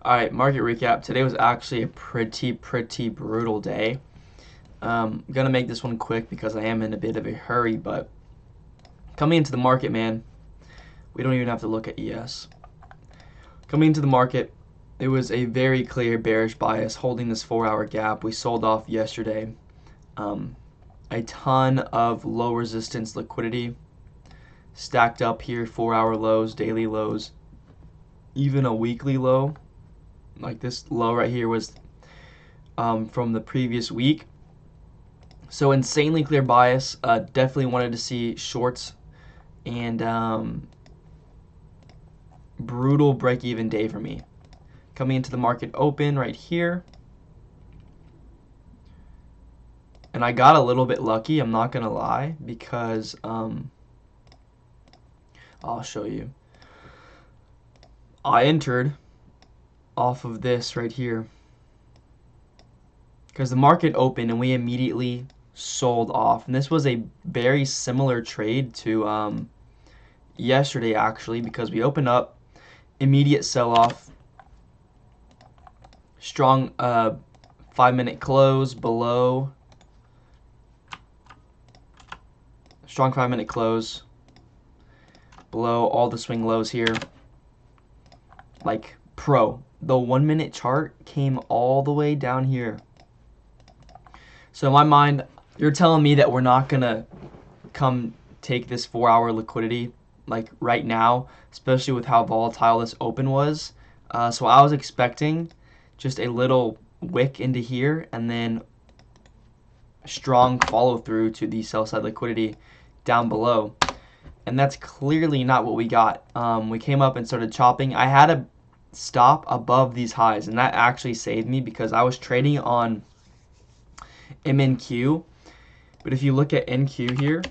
Alright, market recap. Today was actually a pretty brutal day. I'm gonna make this one quick because I am in a bit of a hurry, but coming into the market, man, we don't even have to look at ES. Coming into the market, it was a very clear bearish bias holding this 4-hour gap. We sold off yesterday. A ton of low resistance liquidity stacked up here, 4-hour lows, daily lows, even a weekly low. Like this low right here was from the previous week. So insanely clear bias. Definitely wanted to see shorts and brutal break-even day for me. Coming into the market open right here. And I got a little bit lucky, I'm not going to lie, because I'll show you. I entered off of this right here because the market opened and we immediately sold off. And this was a very similar trade to yesterday, actually, because we opened up, immediate sell-off, strong 5-minute close below, strong 5-minute close below all the swing lows here, like pro. The 1-minute chart came all the way down here. So in my mind, you're telling me that we're not gonna come take this 4-hour liquidity like right now, especially with how volatile this open was. So I was expecting just a little wick into here and then strong follow through to the sell side liquidity down below. And that's clearly not what we got. We came up and started chopping. I had a stop above these highs, and that actually saved me because I was trading on MNQ. But if you look at NQ here,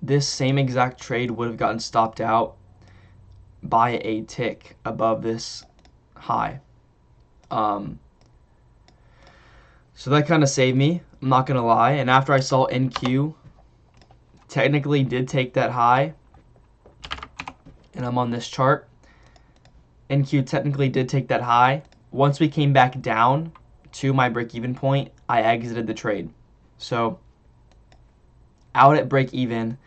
this same exact trade would have gotten stopped out by a tick above this high. So that kind of saved me, I'm not going to lie. And after I saw NQ technically did take that high, and I'm on this chart, NQ technically did take that high. Once we came back down to my break-even point, I exited the trade. So out at break-even,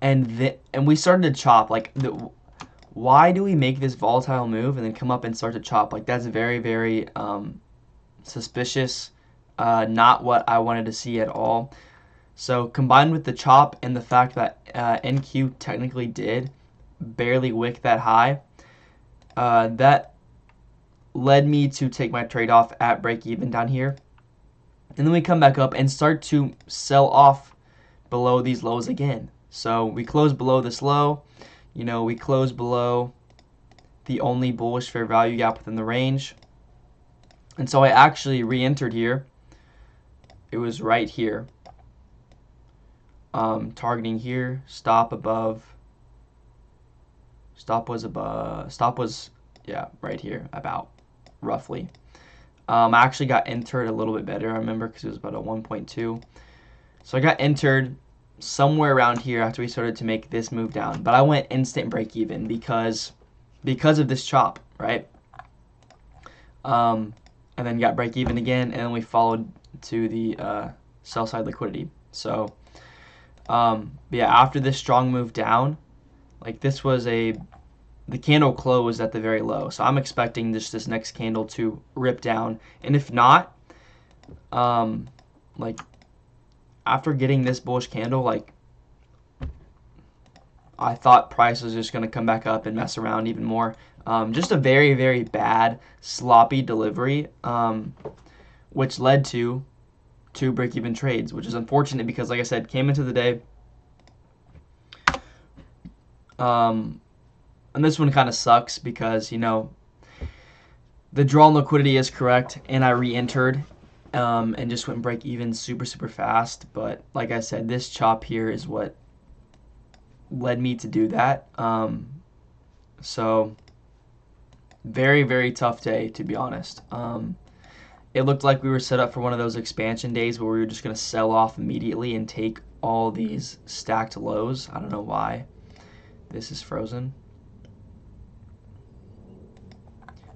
and we started to chop. Like, why do we make this volatile move and then come up and start to chop? Like, that's very suspicious. Not what I wanted to see at all. So combined with the chop and the fact that NQ technically did barely wick that high, that led me to take my trade off at break even down here. And then we come back up and start to sell off below these lows again. So we close below this low, we close below the only bullish fair value gap within the range. And so I actually re-entered here. It was right here. Targeting here, stop was right here, about roughly. I actually got entered a little bit better, I remember, because it was about a 1.2. So I got entered somewhere around here after we started to make this move down, but I went instant break even because of this chop, right? And then got break even again, and then we followed to the sell side liquidity. So yeah, after this strong move down, like this was the candle closed at the very low. So I'm expecting this next candle to rip down. And if not, like after getting this bullish candle, like I thought price was just going to come back up and mess around even more. Just a very bad, sloppy delivery, which led to two break-even trades, which is unfortunate because, like I said, came into the day. And this one kind of sucks because, the draw on liquidity is correct, and I re-entered and just went break even super fast. But like I said, this chop here is what led me to do that. So very tough day, to be honest. It looked like we were set up for one of those expansion days where we were just going to sell off immediately and take all these stacked lows. I don't know why this is frozen.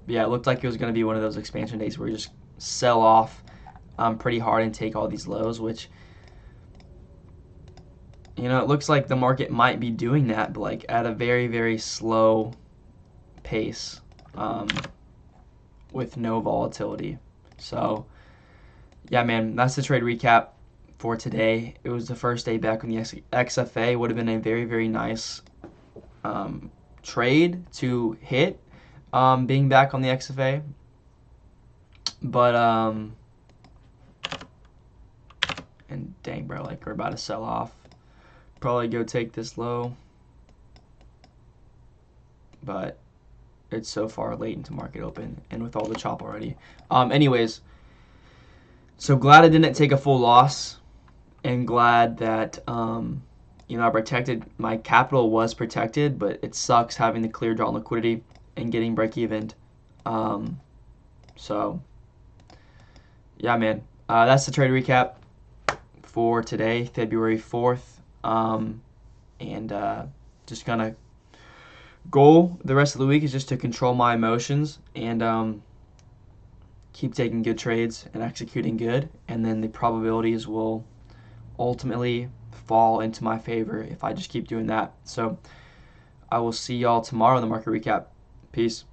But yeah, it looked like it was going to be one of those expansion days where you just sell off pretty hard and take all these lows, which, you know, it looks like the market might be doing that, but like at a very, very slow pace with no volatility. So yeah, man, that's the trade recap for today. It was the first day back on the XFA. Would have been a very, very nice trade to hit, being back on the XFA. But and dang, bro, like we're about to sell off. Probably go take this low, but it's so far late into market open and with all the chop already. Anyways, so glad I didn't take a full loss, and glad that you know, I protected my capital, was protected, but it sucks having the clear draw liquidity and getting break even. So yeah, man, that's the trade recap for today, February 4th. And just gonna goal the rest of the week is just to control my emotions and keep taking good trades and executing good, and then the probabilities will ultimately fall into my favor if I just keep doing that. So I will see y'all tomorrow in the market recap. Peace.